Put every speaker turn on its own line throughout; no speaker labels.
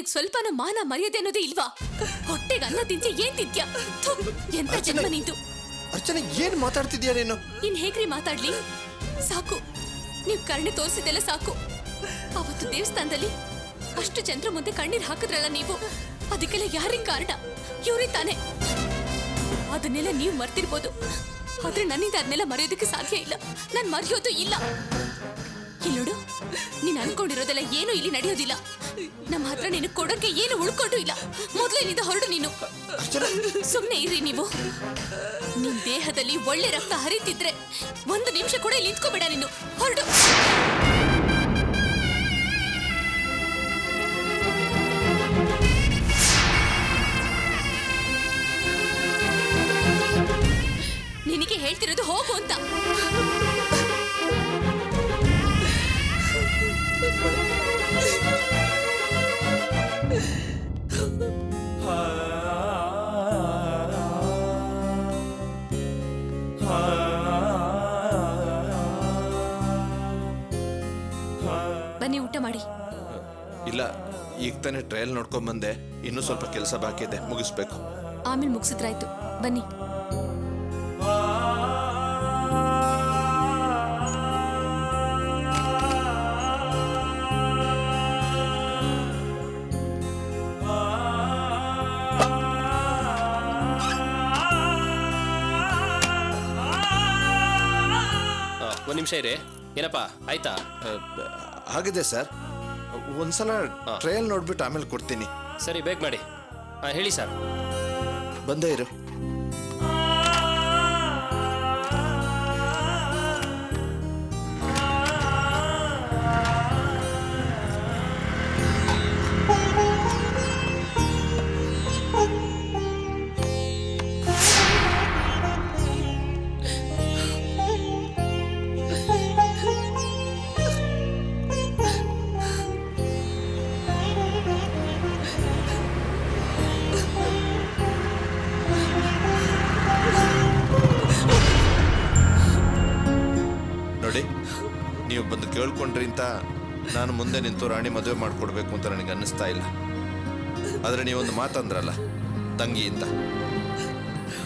ನಿನಗ್ ಸ್ವಲ್ಪನೂ ಮಾನ ಮರ್ಯಾದೆ ಅನ್ನೋದೇ ಇಲ್ವಾ? ಹೊಟ್ಟೆಗೆ ಅನ್ನ ತಿಂಚಿ ಏನ್ ತಿಂತ್ಯಾ? ಎಂತ ಜನ್ಮ ನಿಂತು.
ಅರ್ಚನೆ ಏನ್ ಮಾತಾಡ್ತಿದ್ಯಾ ನೀನು?
ಇನ್ ಹೇಗ್ರಿ ಮಾತಾಡ್ಲಿ? ಸಾಕು, ನೀವ್ ಕರುಣೆ ತೋರಿಸಿದೆಲ್ಲ ಸಾಕು. ಅವತ್ತು ದೇವಸ್ಥಾನದಲ್ಲಿ ಅಷ್ಟು ಜನರ ಮುಂದೆ ಕಣ್ಣೀರ್ ಹಾಕಿದ್ರಲ್ಲ ನೀವು, ಅದಕ್ಕೆಲ್ಲ ಯಾರಿಗ್ ಕಾರಣ? ಇವ್ರೇ ತಾನೆ. ಅದನ್ನೆಲ್ಲ ನೀವು ಮರ್ತಿರ್ಬೋದು, ಆದ್ರೆ ನನ್ನಿಂದ ಅದನ್ನೆಲ್ಲ ಮರೆಯೋದಕ್ಕೆ ಸಾಧ್ಯ ಇಲ್ಲ. ನಾನ್ ಮರೆಯೋದು ಇಲ್ಲ. ಇಲ್ಲೋಡು, ನೀನ್ ಅನ್ಕೊಂಡಿರೋದೆಲ್ಲ ಏನು ಇಲ್ಲಿ ನಡೆಯೋದಿಲ್ಲ. ನಮ್ಮ ಹತ್ರ ನೀನು ಕೊಡೋಕೆ ಏನು ಉಳ್ಕೊಂಡು ಇಲ್ಲ. ಮೊದ್ಲೇನಿಂದ ಹೊರಡು ನೀನು. ಸುಮ್ನೆ ಇರ್ರಿ ನೀವು. ನಿನ್ ದೇಹದಲ್ಲಿ ಒಳ್ಳೆ ರಕ್ತ ಹರಿತಿದ್ರೆ ಒಂದು ನಿಮಿಷ ಕೂಡ ಇಲ್ಲಿ ನಿಂತ್ಕೋಬೇಡ ನೀನು. ಹೊರಡು. ನಿನಗೆ ಹೇಳ್ತಿರೋದು ಹೋಗು ಅಂತ. ಬನ್ನಿ, ಊಟ ಮಾಡಿ.
ಇಲ್ಲ, ಈಗ ತಾನೇ ಟ್ರಯಲ್ ನೋಡ್ಕೊಂಡ್ ಬಂದೆ. ಇನ್ನೂ ಸ್ವಲ್ಪ ಕೆಲಸ ಬಾಕಿ ಇದೆ, ಮುಗಿಸ್ಬೇಕು.
ಆಮೇಲೆ ಮುಗಿಸಿದ್ರಾಯ್ತು. ಬನ್ನಿ.
ಒಂದು ನಿಮಿಷ ಇರಿ. ಏನಪ್ಪ, ಆಯ್ತಾ?
ಆಗಿದೆ ಸರ್. ಒಂದ್ಸಲ ಟ್ರಯಲ್ ನೋಡ್ಬಿಟ್ಟು ಆಮೇಲೆ ಕೊಡ್ತೀನಿ.
ಸರಿ, ಬೇಗ ಮಾಡಿ. ಹೇಳಿ ಸರ್.
ಬಂದೇ ಇರು. ನೋಡಿ, ನೀವು ಬಂದು ಕೇಳ್ಕೊಂಡ್ರಿ ಅಂತ ನಾನು ಮುಂದೆ ನಿಂತು ರಾಣಿ ಮದುವೆ ಮಾಡ್ಕೊಡ್ಬೇಕು ಅಂತ ನನಗೆ ಅನ್ನಿಸ್ತಾ ಇಲ್ಲ. ಆದರೆ ನೀವೊಂದು ಮಾತಂದ್ರಲ್ಲ, ತಂಗಿ ಅಂತ.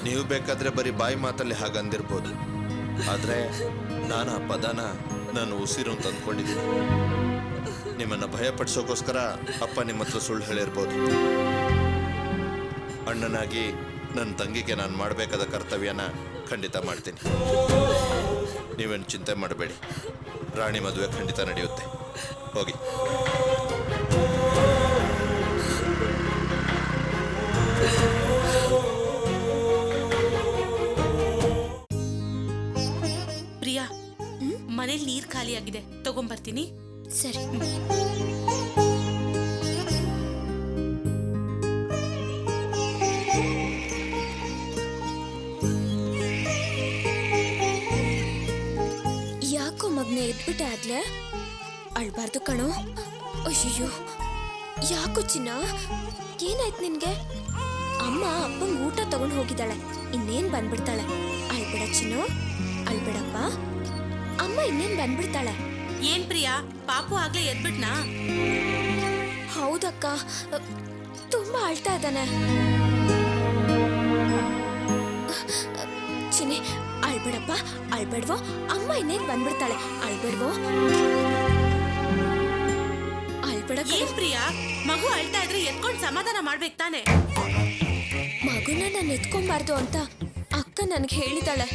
ನೀವು ಬೇಕಾದ್ರೆ ಬರೀ ಬಾಯಿ ಮಾತಲ್ಲಿ ಹಾಗಂದಿರ್ಬೋದು, ಆದರೆ ನಾನು ಆ ಪದನ ನಾನು ಉಸಿರು ಅಂತ ಅಂದ್ಕೊಂಡಿದ್ದೀನಿ. ನಿಮ್ಮನ್ನು ಭಯಪಡಿಸೋಕ್ಕೋಸ್ಕರ ಅಪ್ಪ ನಿಮ್ಮ ಹತ್ರ ಸುಳ್ಳು ಹೇಳಿರ್ಬೋದು. ಅಣ್ಣನಾಗಿ ನನ್ನ ತಂಗಿಗೆ ನಾನು ಮಾಡಬೇಕಾದ ಕರ್ತವ್ಯನ ಖಂಡಿತ ಮಾಡ್ತೀನಿ. ನೀವೇನು ಚಿಂತೆ ಮಾಡಬೇಡಿ. ರಾಣಿ ಮದುವೆ ಖಂಡಿತ ನಡೆಯುತ್ತೆ. ಹೋಗಿ.
ಪ್ರಿಯಾ, ಮನೇಲಿ ನೀರ್ ಖಾಲಿ ಆಗಿದೆ, ತಗೊಂಬರ್ತೀನಿ.
ಸರಿ. ಯಾಕೋ ಮಗ್ನೆ ಎದ್ಬಿಟ್ಟೆ ಆದ್ಲೆ? ಅಳ್ಬಾರ್ದು ಕಣೋ. ಅಯ್ಯೋ, ಯಾಕೋ ಚಿನ್ನ, ಏನಾಯ್ತು ನಿನ್ಗೆ? ಅಮ್ಮ ಅಪ್ಪಂಗ್ ಊಟ ತಗೊಂಡು ಹೋಗಿದ್ದಾಳೆ, ಇನ್ನೇನ್ ಬಂದ್ಬಿಡ್ತಾಳೆ. ಅಳ್ಬೇಡ ಚಿನ್ನು, ಅಳ್ಬೇಡಪ್ಪ. ಅಮ್ಮ ಇನ್ನೇನ್ ಬಂದ್ಬಿಡ್ತಾಳೆ.
ಏನ್ ಪ್ರಿಯಾ, ಪಾಪು ಆಗ್ಲೇ ಎದ್ಬಿಟ್ನಾ?
ಹೌದಕ್ಕ, ತುಂಬಾ ಅಳ್ತಾ ಇದ್ದಾನೆ. ಚಿನ್ನಿ, ಅಳ್ಬೇಡಪ್ಪ, ಅಳ್ಬೇಡ್ವೋ. ಅಮ್ಮ ಇನ್ನೇನ್ ಬಂದ್ಬಿಡ್ತಾಳೆ, ಅಳ್ಬೇಡ್ವೋ. ಅಳ್ಬೇಡ.
ಏನ್ ಪ್ರಿಯಾ, ಮಗು ಅಳ್ತಾ ಇದ್ರೆ ಎತ್ಕೊಂಡ್ ಸಮಾಧಾನ ಮಾಡ್ಬೇಕು ತಾನೆ?
ಮಗುನ ನಾನು ಎತ್ಕೊಂಬಾರ್ದು ಅಂತ ಅಕ್ಕ ನನ್ಗೆ ಹೇಳಿದಾಳೆ.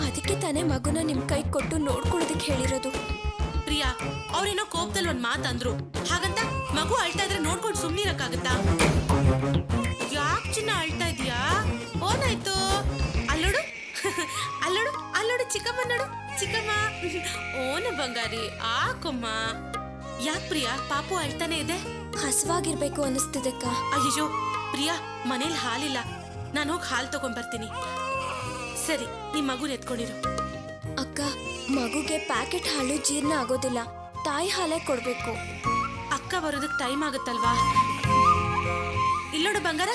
ಅದಕ್ಕೆ ತಾನೇ ಮಗುನ ನಿಮ್ ಕೈ ಕೊಟ್ಟು ನೋಡ್ಕೊಳ್ಳೋದಕ್ಕೆ ಹೇಳಿರೋದು.
ಪ್ರಿಯಾ, ಅವ್ರೇನೋ ಕೋಪದಲ್ಲಿ ಒಂದ್ ಮಾತಂದ್ರು, ಹಾಗಂತ ಮಗು ಅಳ್ತಾ ಇದ್ರೆ ನೋಡ್ಕೊಂಡು ಸುಮ್ನಿರಕ್ಕಾಗತ್ತಾ? ಯಾಕೆ ಚಿನ್ನ ಅಳ್ತಾ ಇದೀಯಾ? ಓನಾಯ್ತು? ಅಲ್ಲೋಡು ಅಲ್ಲೋಡು ಅಲ್ಲೋಡು, ಚಿಕ್ಕಮ್ಮ ನೋಡು, ಚಿಕ್ಕಮ್ಮ. ಓನ ಬಂಗಾರಿ, ಆಕೊಮ್ಮ. ಯಾಕೆ ಪ್ರಿಯಾ, ಪಾಪು ಅಳ್ತಾನೆ ಇದೆ?
ಹಸುವಾಗಿರ್ಬೇಕು ಅನ್ನಿಸ್ತಿದಕ್ಕ.
ಅಯ್ಯೋ ಪ್ರಿಯಾ, ಮನೇಲಿ ಹಾಲಿಲ್ಲ, ನಾನು ಹೋಗಿ ಹಾಲು ತಗೊಂಡ್ಬರ್ತೀನಿ. ಸರಿ, ನಿಮ್ ಮಗುನ ಎತ್ಕೊಂಡಿರು.
ಅಕ್ಕ, ಮಗುಗೆ ಪ್ಯಾಕೆಟ್ ಹಾಲು ಜೀರ್ಣ ಆಗೋದಿಲ್ಲ, ತಾಯಿ ಹಾಲೇ ಕೊಡ್ಬೇಕು.
ಅಕ್ಕ ಬರೋದಕ್ಕೆ ಟೈಮ್ ಆಗುತ್ತಲ್ವಾ? ಇಲ್ಲೋಡು ಬಂಗಾರ,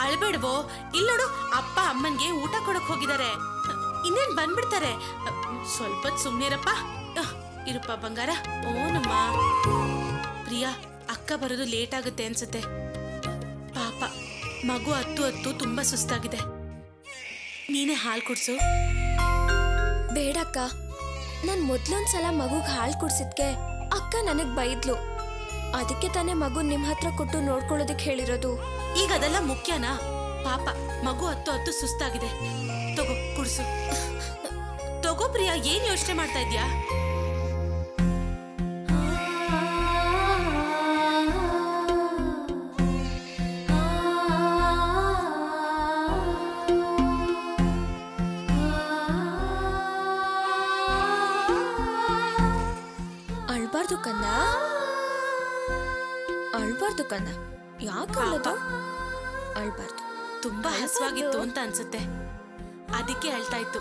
ಅಳ್ಬೇಡ್ವೋ. ಇಲ್ಲೋಡು, ಅಪ್ಪ ಅಮ್ಮನ್ಗೆ ಊಟ ಕೊಡಕ್ ಹೋಗಿದ್ದಾರೆ, ಇನ್ನೇನ್ ಬಂದ್ಬಿಡ್ತಾರೆ. ಸ್ವಲ್ಪ ಸುಮ್ನಿರಪ್ಪ. ಇರುಪ್ಪ ಬಂಗಾರ. ಓನಮ್ಮ. ಪ್ರಿಯಾ, ಅಕ್ಕ ಬರೋದು ಲೇಟ್ ಆಗುತ್ತೆ ಅನ್ಸುತ್ತೆ. ಪಾಪ ಮಗು ಹತ್ತು ತುಂಬಾ ಸುಸ್ತಾಗಿದೆ. ನೀನೇ ಹಾಲು ಕುಡ್ಸು.
ಬೇಡಕ್ಕ, ನಾನ್ ಮೊದ್ಲೊಂದ್ಸಲ ಮಗುಗ್ ಹಾಲ್ ಕುಡ್ಸಿದ್ಕೆ ಅಕ್ಕ ನನಗ್ ಬೈದ್ಲು. ಅದಕ್ಕೆ ತಾನೇ ಮಗು ನಿಮ್ ಹತ್ರ ಕೊಟ್ಟು ನೋಡ್ಕೊಳ್ಳೋದಕ್ ಹೇಳಿರೋದು.
ಈಗ ಅದೆಲ್ಲ ಮುಖ್ಯನಾ? ಪಾಪ ಮಗು ಹತ್ತು ಸುಸ್ತಾಗಿದೆ. ತಗೋ ಕುಡ್ಸು. ತಗೋ ಪ್ರಿಯಾ, ಏನ್ ಯೋಚನೆ ಮಾಡ್ತಾ ಇದ್ಯಾ?
ಅಳ್ಬಾರ್ದು ಕನ್ನ, ಅಳ್ಬಾರ್ದು ಕನ್ನ. ಯಾಕೆ ಅಳೋದು? ಅಳ್ಬಾರ್ದು.
ತುಂಬಾ ಹಸುವಾಗಿತ್ತು ಅಂತ ಅನ್ಸುತ್ತೆ, ಅದಕ್ಕೆ ಅಳ್ತಾ ಇತ್ತು.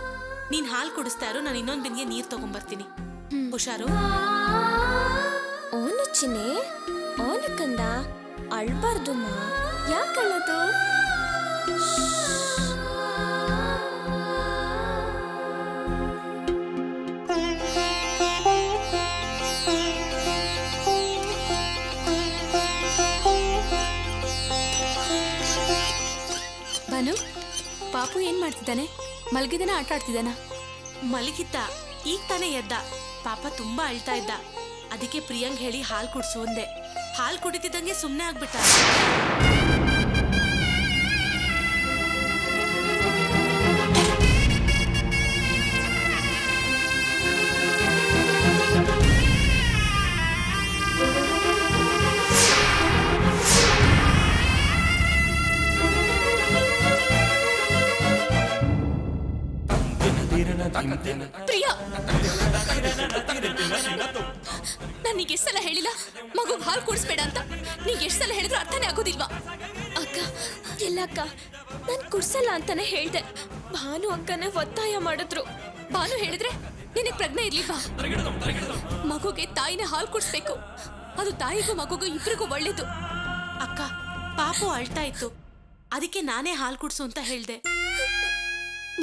ನೀನ್ ಹಾಲು ಕುಡಿಸ್ತಾ ಇರು, ನಾನು ಇನ್ನೊಂದ್ ಬಿಂದಿಗೆ ನೀರ್ ತಗೊಂಡ್ಬರ್ತೀನಿ. ಹುಷಾರು.
ಓನು ಚಿನ್ನೆ, ಓನು ಕಂದ, ಅಳ್ಬಾರ್ದು ಮಾ. ಯಾಕೆ ಅಳೋದು?
ಭಾನು, ಪಾಪು ಏನ್ ಮಾಡ್ತಿದ್ದಾನೆ? ಮಲಗಿದಾನ, ಆಟ ಆಡ್ತಿದ್ದಾನ?
ಮಲಗಿದ್ದ, ಈಗ ತಾನೇ ಎದ್ದ. ಪಾಪ ತುಂಬಾ ಅಳ್ತಾ ಇದ್ದ, ಅದಕ್ಕೆ ಪ್ರಿಯಾಂಗ್ ಹೇಳಿ ಹಾಲು ಕುಡ್ಸು ಅಂದೆ. ಹಾಲು ಕುಡಿತಿದ್ದಂಗೆ ಸುಮ್ಮನೆ ಆಗ್ಬಿಟ್ಟ.
ಪ್ರಿಯಾ, ನಾನೀಗ ಎಷ್ಟ್ ಸಲ ಹೇಳಿಲ್ಲ ಮಗುಗ್ ಹಾಲು ಕುಡಿಸ್ಬೇಡ ಅಂತ? ನೀಗ ಎಷ್ಟ್ ಸಲ ಹೇಳಿದ್ರು ಅರ್ಥನೇ ಆಗೋದಿಲ್ವಾ?
ಅಕ್ಕ, ಎಲ್ಲಕ್ಕ, ನಾನ್ ಕುಡ್ಸಲ್ಲ ಅಂತಾನೆ ಹೇಳ್ದೆ. ಭಾನು ಅಕ್ಕನೇ ಒತ್ತಾಯ ಮಾಡಿದ್ರು.
ಭಾನು ಹೇಳಿದ್ರೆ ನಿನಗೆ ಪ್ರಜ್ಞೆ ಇರ್ಲಿಲ್ವಾ? ಮಗುಗೆ ತಾಯಿನ ಹಾಲು ಕುಡಿಸ್ಬೇಕು, ಅದು ತಾಯಿಗೂ ಮಗುಗೂ ಇಬ್ರಿಗೂ ಒಳ್ಳೇದು.
ಅಕ್ಕ, ಪಾಪು ಅಳ್ತಾ ಇತ್ತು, ಅದಕ್ಕೆ ನಾನೇ ಹಾಲು ಕುಡ್ಸು ಅಂತ ಹೇಳ್ದೆ.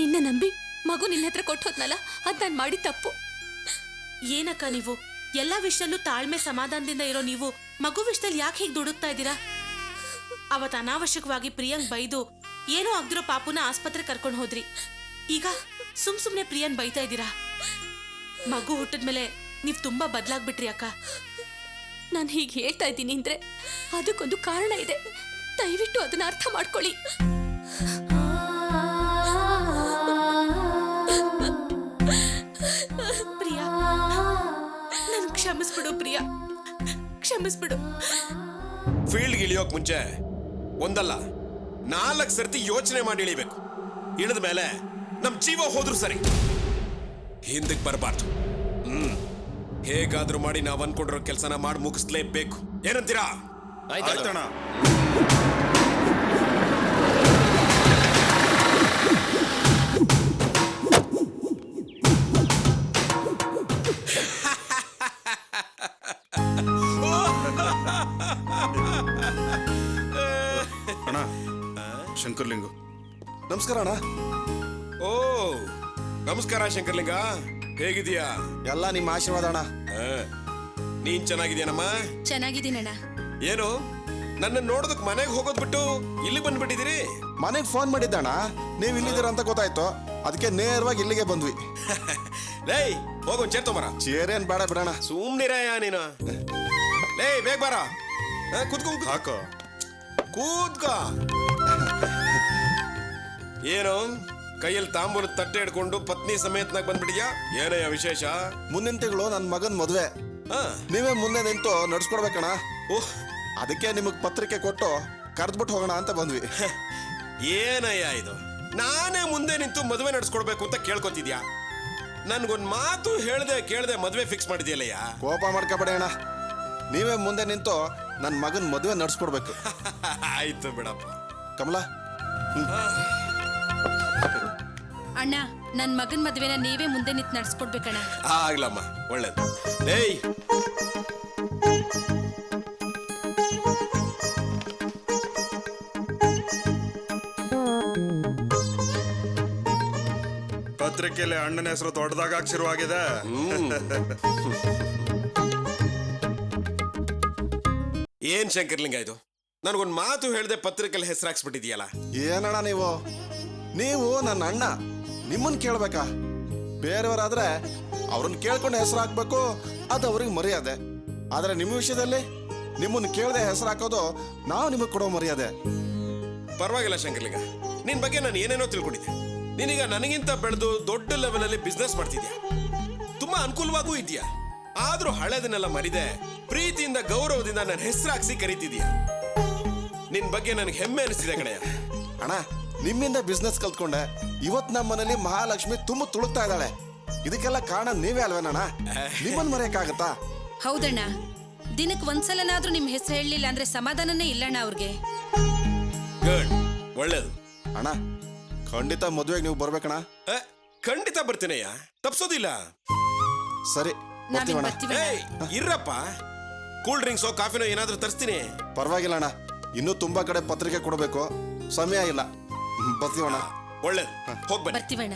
ನಿನ್ನ ನಂಬಿ ಮಗು ನಿನ್ನ ಹತ್ರ ಕೊಟ್ಟು ಹೋದ್ನಲ್ಲ, ಅದ್ ನಾನ್ ಮಾಡಿದ ತಪ್ಪು.
ಏನಕ್ಕ ನೀವು ಎಲ್ಲಾ ವಿಷಯದಲ್ಲೂ ತಾಳ್ಮೆ ಸಮಾಧಾನದಿಂದ ಇರೋ ನೀವು ಮಗು ವಿಷಯದಲ್ಲಿ ಯಾಕೆ ಹೀಗೆ ದುಡುಕ್ತಾ ಇದ್ದೀರಾ? ಅವತ್ತು ಅನಾವಶ್ಯಕವಾಗಿ ಪ್ರಿಯಂಗ್ ಬೈದು ಏನೋ ಆಗ್ದಿರೋ ಪಾಪುನ ಆಸ್ಪತ್ರೆ ಕರ್ಕೊಂಡು ಹೋದ್ರಿ. ಈಗ ಸುಮ್ನೆ ಪ್ರಿಯನ್ ಬೈತಾ ಇದ್ದೀರಾ. ಮಗು ಹುಟ್ಟಿದ್ಮೇಲೆ ನೀವ್ ತುಂಬಾ ಬದಲಾಗ್ಬಿಟ್ರಿ ಅಕ್ಕ.
ನಾನು ಹೀಗೆ ಹೇಳ್ತಾ ಇದ್ದೀನಿ ಅಂದ್ರೆ ಅದಕ್ಕೊಂದು ಕಾರಣ ಇದೆ, ದಯವಿಟ್ಟು ಅದನ್ನ ಅರ್ಥ ಮಾಡ್ಕೊಳ್ಳಿ.
ಪ್ರಿಯಾ, ನನ್ ಕ್ಷಮಿಸ್ಬಿಡು ಪ್ರಿಯಾ, ಕ್ಷಮಿಸ್ಬಿಡು.
ಫೀಲ್ಡ್ಗೆ ಇಳಿಯೋಕ್ ಮುಂಚೆ ಒಂದಲ್ಲ 4 ಸರ್ತಿ ಯೋಚನೆ ಮಾಡಿ ಇಳಿಬೇಕು. ಇಳಿದ ಮೇಲೆ ನಮ್ ಜೀವ ಹೋದ್ರು ಸರಿ, ಹಿಂದಕ್ಕೆ ಬರಬಾರ್ದು. ಹೇಗಾದ್ರೂ ಮಾಡಿ ನಾವ್ ಅನ್ಕೊಂಡಿರೋ ಕೆಲಸನ ಮಾಡಿ ಮುಗಿಸ್ಲೇಬೇಕು. ಏನಂತೀರಾ?
ಆಯ್ತಣ್ಣ.
ಅಣ್ಣ, ಶಂಕರ್ಲಿಂಗು.
ನಮಸ್ಕಾರ ಅಣ್ಣ. ಓ ನಮಸ್ಕಾರ ಶಂಕರ್ಲಿಂಗ, ಹೇಗಿದೀಯಾ?
ಎಲ್ಲ ನಿಮ್ಮ ಆಶೀರ್ವಾದ ಅಣ್ಣ.
ನೀನ್ ಚೆನ್ನಾಗಿದ್ಯಾನಮ್ಮ?
ಚೆನ್ನಾಗಿದ್ದೀನಣ್ಣ.
ಏನು ನನ್ನ ನೋಡೋದಕ್ ಮನೆಗೆ ಹೋಗೋದ್ ಬಿಟ್ಟು ಇಲ್ಲಿ ಬಂದ್ಬಿಟ್ಟಿದ್ದೀರಿ?
ಮನೆಗೆ ಫೋನ್ ಮಾಡಿದ್ದಣ್ಣ, ನೀವು ಇಲ್ಲಿದ್ದೀರ ಅಂತ ಗೊತ್ತಾಯ್ತು, ಅದಕ್ಕೆ ನೇರವಾಗಿ ಇಲ್ಲಿಗೆ ಬಂದ್ವಿ.
ಲೇ ಹೋಗೊಂದ್ ಚೇರ್ ತೊಂಬರ.
ಚೇರೇನ್ ಬೇಡ ಬಿಡೋಣ.
ಸುಮ್ನಿರಯ್ಯ ನೀನು. ಲೇ ಬೇಗ ಬಾರ, ಕೂತ್ಕೊ
ಹಾಕೋ.
ಕೂತ್ಕ. ಏನು ಕೈಯಲ್ಲಿ ತಾಂಬೂಲ ತಟ್ಟೆ ಹಿಡ್ಕೊಂಡು ಪತ್ನಿ ಸಮೇತನಾಗ ಬಂದ್ಬಿಟ್ಟಿದ್ಯಾ? ಏನಯ್ಯ ವಿಶೇಷ?
ಮುಂದಿನ ತಿಂಗಳು ನನ್ನ ಮಗನ್ ಮದ್ವೆ, ನೀವೇ ಮುಂದೆ ನಿಂತು ನಡ್ಸ್ಕೊಡ್ಬೇಕಣ್ಣ.
ಓಹ್,
ಅದಕ್ಕೆ ನಿಮಗ್ ಪತ್ರಿಕೆ ಕೊಟ್ಟು ಕರೆದ್ಬಿಟ್ಟು ಹೋಗೋಣ ಅಂತ ಬಂದ್ವಿ.
ಏನಯ್ಯ ಇದು? ನಾನೇ ಮುಂದೆ ನಿಂತು ಮದುವೆ ನಡ್ಸ್ಕೊಡ್ಬೇಕು ಅಂತ ಕೇಳ್ಕೊತಿದ್ಯಾ? ನನ್ಗೊಂದ್ ಮಾತು ಕೇಳ್ದೆ ಮದುವೆ ಫಿಕ್ಸ್ ಮಾಡಿದ್ಯಲ್ಲಯ್ಯ.
ಕೋಪ ಮಾಡ್ಕೊಬೇಡಿ ಅಣ್ಣ, ನೀವೇ ಮುಂದೆ ನಿಂತು ನನ್ನ ಮಗನ್ ಮದುವೆ ನಡ್ಸ್ಕೊಡ್ಬೇಕು.
ಆಯ್ತು ಬಿಡಪ್ಪ.
ಕಮಲಾ,
ಅಣ್ಣ, ನನ್ ಮಗನ್ ಮದ್ವೆನ ನೀವೇ ಮುಂದೆ ನಿಂತು ನಡ್ಸ್ಕೊಡ್ಬೇಕಣ್ಣ.
ಆಗ್ಲಮ್ಮ, ಒಳ್ಳೇದು. ಏಯ್
ಪತ್ರಿಕೆಯಲ್ಲಿ ಅಣ್ಣನ ಹೆಸರು ದೊಡ್ಡದಾಗ ಶುರುವಾಗಿದೆ.
ಏನ್ ಶಂಕರ್ಲಿಂಗ ಇದು? ನನಗೊಂದು ಮಾತು ಹೇಳ್ದೆ ಪತ್ರಿಕೆಯಲ್ಲಿ ಹೆಸರಾಕ್ಸ್ಬಿಟ್ಟಿದ್ಯಲ್ಲ.
ಏನಣ್ಣ ನೀವು ನನ್ನ ಅಣ್ಣ, ನಿಮ್ಮನ್ನ ಕೇಳ್ಬೇಕಾ? ಬೇರೆಯವರಾದ್ರೆ ಅವ್ರನ್ನ ಕೇಳ್ಕೊಂಡು ಹೆಸರು ಹಾಕ್ಬೇಕು, ಅದು ಅವ್ರಿಗೆ ಮರ್ಯಾದೆ. ಆದ್ರೆ ನಿಮ್ಮ ವಿಷಯದಲ್ಲಿ ನಿಮ್ಮನ್ನ ಕೇಳದೆ ಹೆಸರು ಹಾಕೋದು ನಾವು ನಿಮಗೆ ಕೊಡೋ ಮರ್ಯಾದೆ.
ಪರವಾಗಿಲ್ಲ ಶಂಕರ್ಲಿಂಗ, ನಿನ್ ಬಗ್ಗೆ ನಾನು ಏನೇನೋ ತಿಳ್ಕೊಂಡಿದ್ದೆ. ನೀನೀಗ ನನಗಿಂತ ಬೆಳೆದು ದೊಡ್ಡ ಲೆವೆಲ್ ಅಲ್ಲಿ ಬಿಸ್ನೆಸ್ ಮಾಡ್ತಿದ್ಯಾ, ತುಂಬಾ ಅನುಕೂಲವಾಗೂ ಇದೆಯಾ. ಆದ್ರೂ ಹಳೆದನ್ನೆಲ್ಲ ಮರಿದೆ ಪ್ರೀತಿಯಿಂದ ಗೌರವದಿಂದ ನನ್ನ ಹೆಸರು ಹಾಕ್ಸಿ ಕರೀತಿದ್ಯಾ. ನಿನ್ ಬಗ್ಗೆ ನನಗೆ ಹೆಮ್ಮೆ ಅನಿಸ್ತಿದೆ ಕಣಯ್ಯ.
ಅಣ್ಣ, ನಿಮ್ಮಿಂದ ಬಿಸ್ನೆಸ್ ಕಲ್ತ್ಕೊಂಡೆ ಇವತ್ ನಮ್ಮ ಮನೇಲಿ ಮಹಾಲಕ್ಷ್ಮಿ ತುಂಬ ತುಳುಕ್ತಾ ಇದ್ದಾಳೆ. ಇದಕ್ಕೆಲ್ಲ ಕಾರಣ ನೀವೇ ಅಲ್ವೇನಣ್ಣ? ನಿಮ್ಮನ್ ಮರೆಯಕ್ಕಾಗತ್ತಾ?
ಹೌದಣ್ಣ, ದಿನಕ್ಕೆ ಒಂದ್ಸಲನಾದ್ರೂ ನಿಮ್ ಹೆಸರು ಹೇಳಲಿಲ್ಲ ಅಂದ್ರೆ ಸಮಾಧಾನನೇ ಇಲ್ಲಣ್ಣ ಅವ್ರಿಗೆ.
ಗುಡ್, ಒಳ್ಳೇದು.
ಅಣ್ಣ, ಖಂಡಿತ ಮದುವೆಗೆ ನೀವು ಬರ್ಬೇಕಣ್ಣ.
ಖಂಡಿತ ಬರ್ತೀನಯ್ಯ, ತಪ್ಸೋದಿಲ್ಲ.
ಸರಿ, ಬರ್ತೀವಣ್ಣ.
ಏಯ್, ಇರ್ರಪ್ಪ, ಕೂಲ್ ಡ್ರಿಂಕ್ಸೋ ಕಾಫಿನೋ ಏನಾದ್ರೂ ತರಿಸ್ತೀನಿ.
ಪರವಾಗಿಲ್ಲ ಅಣ್ಣ, ಇನ್ನೂ ತುಂಬಾ ಕಡೆ ಪತ್ರಿಕೆ ಕೊಡಬೇಕು, ಸಮಯ ಇಲ್ಲ. ಬರ್ತೀವಣ್ಣ.
ಒಳ್ಳೇದು, ಹೋಗ್ಬನ್ನಿ.
ಬರ್ತೀವಣ್ಣ.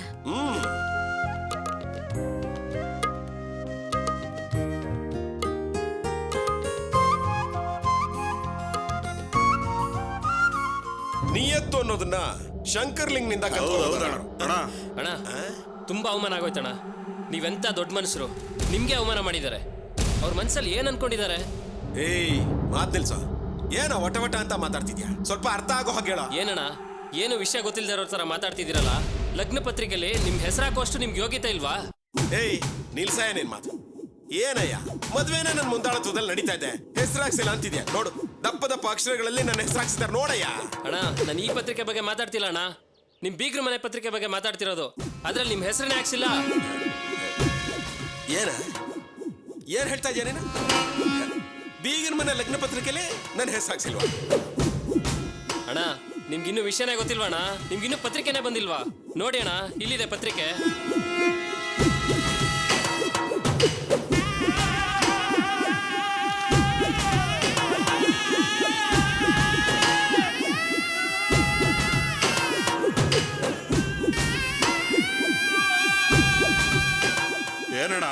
ನಿಯತ್ತು ಅನ್ನೋದನ್ನ ಶಂಕರ್ಲಿಂಗ್ನಿಂದ
ಅಣ್ಣ ತುಂಬಾ ಅವಮಾನ ಆಗೋಯ್ತಣ್ಣ. ನೀವೆಂತ ದೊಡ್ಡ ಮನುಷ್ಯರು, ನಿಮ್ಗೆ ಅವಮಾನ ಮಾಡಿದ್ದಾರೆ. ಅವ್ರ ಮನ್ಸಲ್ಲಿ ಏನ್ ಅನ್ಕೊಂಡಿದ್ದಾರೆ?
ಏಯ್, ಮಾತ್ ನಿಲ್ಸ. ಏನ ವಟ ವಟ ಅಂತ ಮಾತಾಡ್ತಿದ್ಯಾ? ಸ್ವಲ್ಪ ಅರ್ಥ ಆಗೋ ಹಾಗೆ ಹೇಳ.
ಏನಣ್ಣ, ಏನು ವಿಷಯ ಗೊತ್ತಿಲ್ಲದೆ ಇರೋ ತರ ಮಾತಾಡ್ತಿದ್ದೀರಲ್ಲ? ಲಗ್ನ ಪತ್ರಿಕೆಯಲ್ಲಿ ನಿಮ್ ಹೆಸರಾಕೋಷ್ಟು ನಿಮ್ಗೆ ಯೋಗ್ಯತೆ ಇಲ್ವಾ?
ಏಯ್, ನಿಲ್ಸಾಯ ನಿನ್ ಮಾತು. ಏನಯ್ಯ, ಮದ್ವೆನ ನನ್ ಮುಂದಾಳತ್ವದಲ್ಲಿ ನಡೀತಾ ಇದೆ, ಹೆಸರಾಕ್ಸಿಲ್ಲ ಅಂತಿದ್ಯಾ? ನೋಡು, ದಪ್ಪ ದಪ್ಪ ಅಕ್ಷರಗಳಲ್ಲಿ ನನ್ನ ಹೆಸರಾಕ್ಸಿದಾರೆ ನೋಡಯ್ಯ.
ಅಣ್ಣ, ನಾನು ಈ ಪತ್ರಿಕೆ ಬಗ್ಗೆ ಮಾತಾಡ್ತಿಲ್ಲ ಅಣ್ಣ, ನಿಮ್ ಬೀಗ್ರ ಮನೆ ಪತ್ರಿಕೆ ಬಗ್ಗೆ ಮಾತಾಡ್ತಿರೋದು. ಅದ್ರಲ್ಲಿ ನಿಮ್ ಹೆಸರನ್ನೇ ಹಾಕ್ಸಿಲ್ಲ.
ಏನ್ ಹೇಳ್ತಾ ಇದೀಯ ನೀನು? ಬೀಗನ ಮನೆ ಲಗ್ನ ಪತ್ರಿಕೆಯಲ್ಲಿ ನನ್ನ ಹೆಸರಾಕ್ಸಿಲ್ವಾ?
ಅಣ್ಣ, ನಿಮ್ಗಿನ್ನೂ ವಿಷಯನೇ ಗೊತ್ತಿಲ್ವಾ ಅಣ್ಣ? ನಿಮ್ಗಿನ್ನೂ ಪತ್ರಿಕೆನೇ ಬಂದಿಲ್ವಾ? ನೋಡಿ ಅಣ್ಣ, ಇಲ್ಲಿದೆ ಪತ್ರಿಕೆ.
ಏನಣ್ಣ,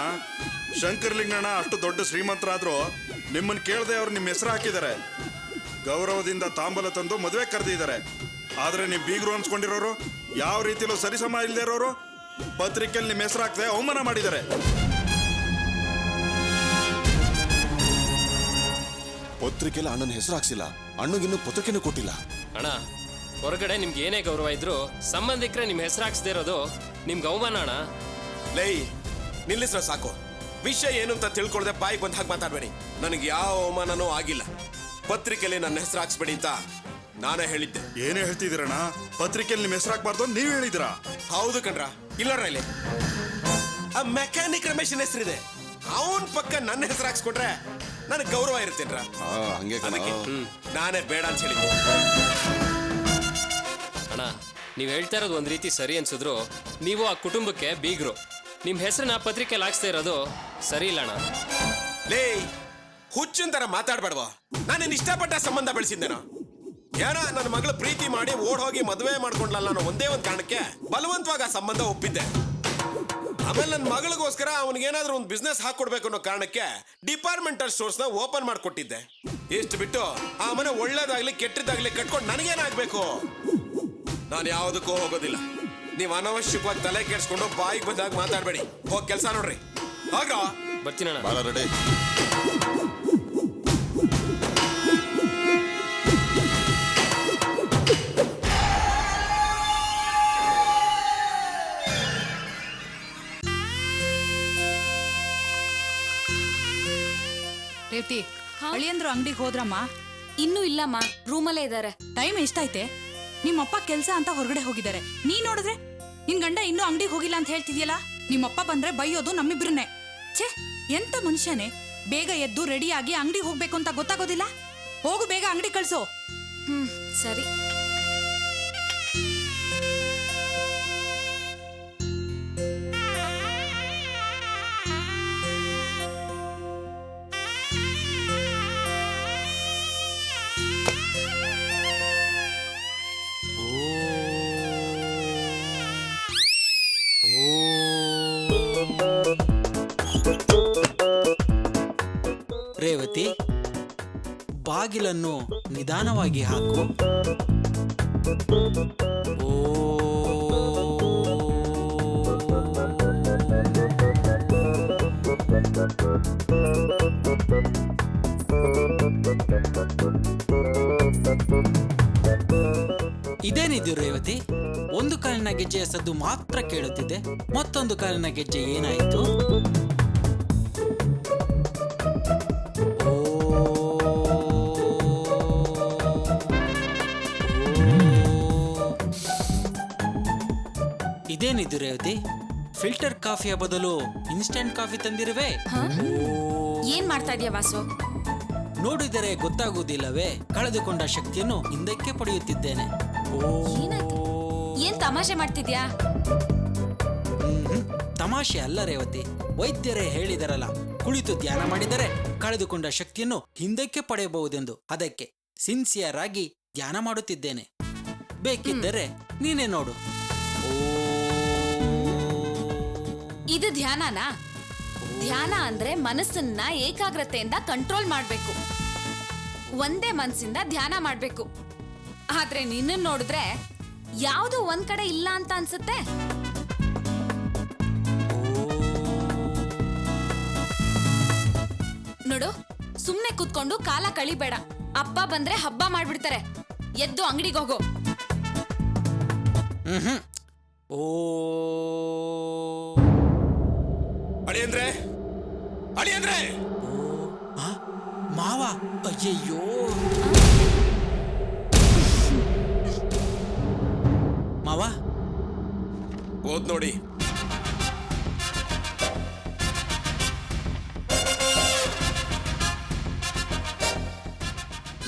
ಶಂಕರ್ಲಿಂಗಣ್ಣ ಅಷ್ಟು ದೊಡ್ಡ ಶ್ರೀಮಂತರಾದ್ರು ನಿಮ್ಮನ್ನ ಕೇಳದೆ ಅವ್ರು ನಿಮ್ಮ ಹೆಸರು ಹಾಕಿದ್ದಾರೆ. ಗೌರವದಿಂದ ತಾಂಬೂಲ ತಂದು ಮದುವೆ ಕರೆದಿದ್ದಾರೆ. ಆದ್ರೆ ನೀವು ಬೀಗರು ಅನ್ಸ್ಕೊಂಡಿರೋರು, ಯಾವ ರೀತಿಲೂ ಸರಿಸಮ ಇಲ್ಲದೆ ಇರೋರು ಪತ್ರಿಕೆಯಲ್ಲಿ ನಿಮ್ಮ ಹೆಸರು ಹಾಕದೆ ಅವಮಾನ ಮಾಡಿದ್ದಾರೆ.
ಪತ್ರಿಕೆಯಲ್ಲಿ ಅಣ್ಣನ ಹೆಸರು ಹಾಕ್ಸಿಲ್ಲ, ಅಣ್ಣಗಿನ್ನೂ ಪತ್ರಿಕೆನೂ ಕೊಟ್ಟಿಲ್ಲ.
ಅಣ್ಣ, ಹೊರಗಡೆ ನಿಮ್ಗೆ ಏನೇ ಗೌರವ ಇದ್ರು ಸಂಬಂಧಿಕರೇ ನಿಮ್ ಹೆಸರು ಹಾಕ್ಸದೇ ಇರೋದು ನಿಮ್ಗೆ ಅವಮಾನ ಅಣ್ಣ.
ಲೈ, ನಿಲ್ಲಿಸ್ರ ಸಾಕು. ವಿಷಯ ಏನು ಅಂತ ತಿಳ್ಕೊಳ್ದೆ ಬಾಯಿಗೆ ಬಂದ ಹಾಗೆ ಮಾತಾಡ್ಬೇಡಿ. ನನಗೆ ಯಾವ ಅವಮಾನನೂ ಆಗಿಲ್ಲ. ಪತ್ರಿಕೆಯಲ್ಲಿ ನನ್ನ ಹೆಸರು ಹಾಕ್ಸ್ಬೇಡಿ ಅಂತ ನಾನೇ ಹೇಳಿದ್ದೆ.
ಏನೇ ಹೇಳ್ತಿದ್ದೀರಣ್ಣ? ಪತ್ರಿಕೆಯಲ್ಲಿ ನಿಮ್ಮ ಹೆಸರು ಹಾಕ್ಬಾರ್ದು ನೀವು ಹೇಳಿದಿರಾ?
ಹೌದು ಕಣ್ರ. ಇಲ್ಲರ ಇಲ್ಲಿ ಆ ಮೆಕ್ಯಾನಿಕ್ ರಮೇಶನ್ ಹೆಸರಿದೆ, ಅವನ್ ಪಕ್ಕ ನನ್ನ ಹೆಸರು ಹಾಕ್ಸ್ಕೊಟ್ರೆ ನನಗೆ ಗೌರವ ಇರ್ತೇನ್ರ.
ಹಂಗೆ
ಅದಕ್ಕೆ ನಾನೇ ಬೇಡ ಅಂತ ಹೇಳಿದ್ದೆ.
ಅಣ್ಣ, ನೀವು ಹೇಳ್ತಾ ಇರೋದು ಒಂದ್ ರೀತಿ ಸರಿ ಅನ್ಸಿದ್ರು, ನೀವು ಆ ಕುಟುಂಬಕ್ಕೆ ಬೀಗ್ರು. ನಿಮ್ ಹೆಸರನ್ನ ಪತ್ರಿಕೆಯಲ್ಲಿ ಹಾಕ್ಸ್ತಾ ಇರೋದು ಸರಿ ಇಲ್ಲ ಅಣ್ಣ.
ಲೇ, ಹುಚ್ಚಿನ ತರ ಮಾತಾಡ್ಬೇಡವಾ? ನಾನೇನು ಇಷ್ಟಪಟ್ಟ ಸಂಬಂಧ ಬೆಳೆಸಿದ್ದೇನೋ? ಏನ ನನ್ನ ಮಗಳು ಪ್ರೀತಿ ಮಾಡಿ ಓಡ್ ಹೋಗಿ ಮದುವೆ ಮಾಡ್ಕೊಂಡ್ಲಲ್ಲ ಅನ್ನೋ ಒಂದೇ ಒಂದು ಕಾರಣಕ್ಕೆ ಬಲವಂತವಾಗಿ ಆ ಸಂಬಂಧ ಒಪ್ಪಿದ್ದೆ. ಆಮೇಲೆ ನನ್ನ ಮಗಳಿಗೋಸ್ಕರ ಅವನಿಗೇನಾದ್ರೂ ಒಂದು ಬಿಸ್ನೆಸ್ ಹಾಕೊಡ್ಬೇಕು ಅನ್ನೋ ಕಾರಣಕ್ಕೆ ಡಿಪಾರ್ಟ್ಮೆಂಟಲ್ ಸ್ಟೋರ್ಸ್ ನ ಓಪನ್ ಮಾಡ್ಕೊಟ್ಟಿದ್ದೆ. ಇಷ್ಟು ಬಿಟ್ಟು ಆ ಮನೆ ಒಳ್ಳೇದಾಗ್ಲಿ ಕೆಟ್ಟದಾಗ್ಲಿ ಕಟ್ಕೊಂಡು ನನಗೇನಾಗ್ಬೇಕು? ನಾನು ಯಾವುದಕ್ಕೂ ಹೋಗೋದಿಲ್ಲ. ನೀವು ಅನವಶ್ಯಕವಾಗಿ ತಲೆ ಕೆಡ್ಸ್ಕೊಂಡು ಬಾಯಿಗೆ ಬಂದಾಗ ಮಾತಾಡ್ಬೇಡಿ. ಹೋಗಿ ಕೆಲಸ ನೋಡ್ರಿ. ಆಗ
ಬರ್ತೀನಣ್ಣ.
ಬಾಳ ರೆಡಿ.
ರೇವತಿ, ಅಳಿಯಂದ್ರು ಅಂಗಡಿಗೆ ಹೋದ್ರಮ್ಮ?
ಇನ್ನೂ ಇಲ್ಲಮ್ಮ, ರೂಮಲ್ಲೇ ಇದ್ದಾರೆ.
ಟೈಮ್ ಎಷ್ಟಾಯ್ತೆ? ನಿಮ್ಮಪ್ಪ ಕೆಲ್ಸ ಅಂತ ಹೊರಗಡೆ ಹೋಗಿದ್ದಾರೆ. ನೀ ನೋಡಿದ್ರೆ ನಿನ್ ಗಂಡ ಇನ್ನೂ ಅಂಗಡಿಗೆ ಹೋಗಿಲ್ಲ ಅಂತ ಹೇಳ್ತಿದ್ಯಲ್ಲ? ನಿಮ್ಮಪ್ಪ ಬಂದ್ರೆ ಬೈಯೋದು ನಮ್ಮಿಬ್ರನ್ನೇ. ಛೇ, ಎಂತ ಮನುಷ್ಯನೇ! ಬೇಗ ಎದ್ದು ರೆಡಿಯಾಗಿ ಅಂಗಡಿಗೆ ಹೋಗ್ಬೇಕು ಅಂತ ಗೊತ್ತಾಗೋದಿಲ್ಲ? ಹೋಗು, ಬೇಗ ಅಂಗಡಿ ಕಳ್ಸು.
ಸರಿ.
ರೇವತಿ, ಬಾಗಿಲನ್ನು ನಿಧಾನವಾಗಿ ಹಾಕು. ಇದೇನಿದು ರೇವತಿ? ಒಂದು ಕಾಲಿನ ಗೆಜ್ಜೆಯ ಸದ್ದು ಮಾತ್ರ ಕೇಳುತ್ತಿದೆ, ಮತ್ತೊಂದು ಕಾಲಿನ ಗೆಜ್ಜೆ ಏನಾಯಿತು? ಇದೇನಿದು ರೇವತಿ? ಫಿಲ್ಟರ್ ಕಾಫಿಯ ಬದಲು ಇನ್ಸ್ಟಂಟ್ ಕಾಫಿ ತಂದಿರುವೆ.
ಏನ್ ಮಾಡ್ತಾ ಇದೀಯ ವಾಸು?
ನೋಡಿದರೆ ಗೊತ್ತಾಗುವುದಿಲ್ಲವೇ? ಕಳೆದುಕೊಂಡ ಶಕ್ತಿಯನ್ನು ಹಿಂದಕ್ಕೆ ಪಡೆಯುತ್ತಿದ್ದೇನೆ.
ಏನ್ ತಮಾಷೆ ಮಾಡ್ತಿದ್ಯಾ?
ತಮಾಷೆ ಅಲ್ಲ ರೇವತಿ, ವೈದ್ಯರೇ ಹೇಳಿದರಲ್ಲ, ಕುಳಿತು ಧ್ಯಾನ ಮಾಡಿದರೆ ಕಳೆದುಕೊಂಡ ಶಕ್ತಿಯನ್ನು ಹಿಂದಕ್ಕೆ ಪಡೆಯಬಹುದೆಂದು. ಅದಕ್ಕೆ ಸಿನ್ಸಿಯರ್ ಆಗಿ ಧ್ಯಾನ ಮಾಡುತ್ತಿದ್ದೇನೆ. ಬೇಕಿದ್ದರೆ ನೀನೇ ನೋಡು.
ಇದು ಧ್ಯಾನನಾ? ಧ್ಯಾನ ಅಂದ್ರೆ ಮನಸ್ಸನ್ನ ಏಕಾಗ್ರತೆಯಿಂದ ಕಂಟ್ರೋಲ್ ಮಾಡ್ಬೇಕು, ಒಂದೇ ಮನಸ್ಸಿಂದ ಧ್ಯಾನ ಮಾಡ್ಬೇಕು. ಆದ್ರೆ ನಿನ್ನ ನೋಡಿದ್ರೆ ಯಾವುದು ಒಂದ್ ಕಡೆ ಇಲ್ಲ ಅಂತ ಅನ್ಸುತ್ತೆ. ನೋಡು, ಸುಮ್ನೆ ಕೂತ್ಕೊಂಡು ಕಾಲ ಕಳಿಬೇಡ. ಅಪ್ಪ ಬಂದ್ರೆ ಹಬ್ಬ ಮಾಡ್ಬಿಡ್ತಾರೆ. ಎದ್ದು ಅಂಗಡಿಗೆ ಹೋಗೋ.
ಅಳಿಯಂದ್ರೆ, ಅಳಿಯಂದ್ರೆ!
ಮಾವ, ಅಯ್ಯಯ್ಯೋ! ಮಾವ,
ಓದ್ ನೋಡಿ.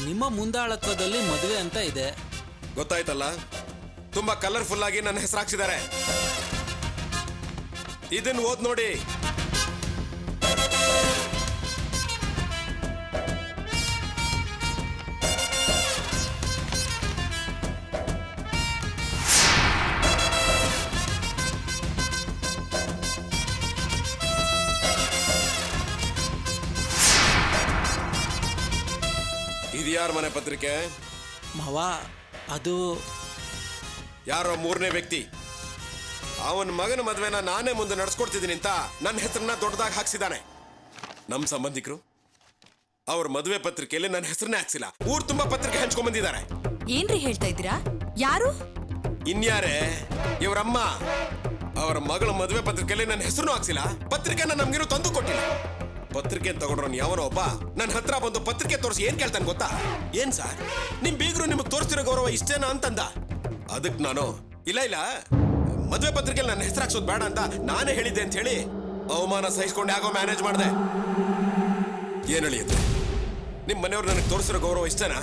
ನಿಮ್ಮ ಮುಂದಾಳತ್ವದಲ್ಲಿ ಮದುವೆ ಅಂತ ಇದೆ.
ಗೊತ್ತಾಯ್ತಲ್ಲ, ತುಂಬಾ ಕಲರ್ಫುಲ್ ಆಗಿ ನನ್ನ ಹೆಸರಾಕ್ಸಿದ್ದಾರೆ. ಇದನ್ನ ಓದ್ ನೋಡಿ. ಇದ್ಯಾರ ಮನೆ ಪತ್ರಿಕೆ?
ಮಾವ, ಅದು
ಯಾರೋ ಮೂರನೇ ವ್ಯಕ್ತಿ. ಅವನ ಮಗನ ಮದುವೆನ ನಾನೇ ಮುಂದೆ ನಡ್ಸ್ಕೊಡ್ತಿದ್ದೀನಿ ಅಂತ ನನ್ನ ಹೆಸರನ್ನ ದೊಡ್ಡದಾಗಿ ಹಾಕ್ಸಿದ್ದಾನೆ. ನಮ್ಮ ಸಂಬಂಧಿಕರು ಅವ್ರ ಮದುವೆ ಪತ್ರಿಕೆಯಲ್ಲಿ ನನ್ನ ಹೆಸರನ್ನೇ ಹಾಕ್ಸಿಲ್ಲ. ಊರ್ ತುಂಬಾ ಪತ್ರಿಕೆ ಹಂಚ್ಕೊಂಡ್ ಬಂದಿದ್ದಾರೆ.
ಏನ್ರಿ ಹೇಳ್ತಾ ಇದ್ದೀರಾ? ಯಾರು?
ಇನ್ಯಾರೇ? ಇವರಮ್ಮ. ಅವರ ಮಗಳ ಮದುವೆ ಪತ್ರಿಕೆಯಲ್ಲಿ ನನ್ನ ಹೆಸರು ಹಾಕ್ಸಿಲ್ಲ, ಪತ್ರಿಕೆನ ನಮ್ಗಿರೋ ತಂದು ಕೊಟ್ಟಿಲ್ಲ. ಪತ್ರಿಕೆ ತಗೊಂಡ್ರನ್ ಯಾವನೋ ಒಬ್ಬ ನನ್ನ ಹತ್ರ ಬಂದು ಪತ್ರಿಕೆ ತೋರಿಸಿ ಏನ್ ಕೇಳ್ತಾನೆ ಗೊತ್ತಾ? ಏನ್ ಸರ್, ನಿಮ್ ಬೀಗರು ನಿಮಗೆ ತೋರಿಸ್ತಿರೋ ಗೌರವ ಇಷ್ಟೇನಾ ಅಂತಂದ. ಅದಕ್ಕೆ ನಾನು ಇಲ್ಲ, ಮದುವೆ ಪತ್ರಿಕೆಯಲ್ಲಿ ನನ್ನ ಹೆಸರು ಹಾಕ್ಸೋದು ಬೇಡ ಅಂತ ನಾನೇ ಹೇಳಿದ್ದೆ ಅಂತ ಹೇಳಿ ಅವಮಾನ ಸಹಿಸ್ಕೊಂಡು ಯಾಗೋ ಮ್ಯಾನೇಜ್ ಮಾಡಿದೆ. ಏನ್ ಹೇಳಿಯುತ್ತೆ? ನಿಮ್ ಮನೆಯವ್ರು ನನಗೆ ತೋರಿಸಿರೋ ಗೌರವ ಇಷ್ಟೇನಾ?